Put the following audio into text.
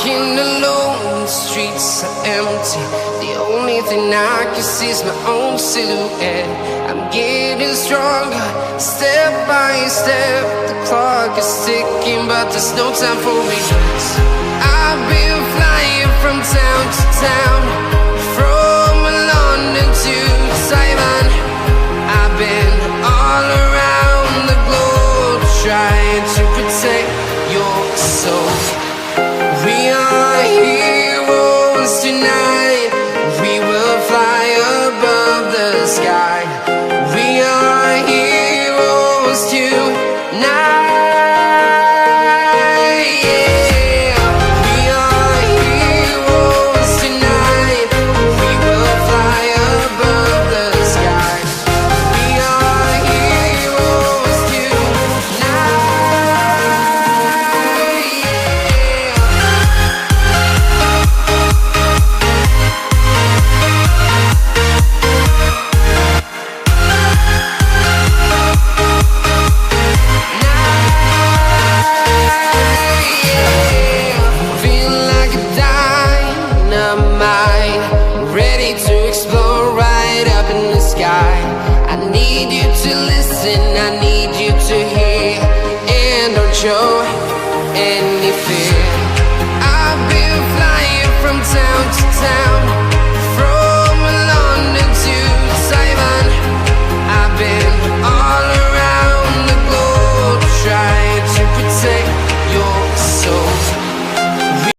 walking alone, the streets are empty. The only thing I can see is my own silhouette. I'm getting stronger, step by step. The clock is ticking, but there's no time for regrets. I've been flying from town to town, from London to Taiwan. I've been all around the globe, trying to protect your soul. We are heroes tonight. We will fly above the sky. We are heroes tonight. Yeah. We are heroes tonight. We will fly above the sky. We are heroes tonight. Feel like a dynamite, ready to explode right up in the sky. I need you to listen, I need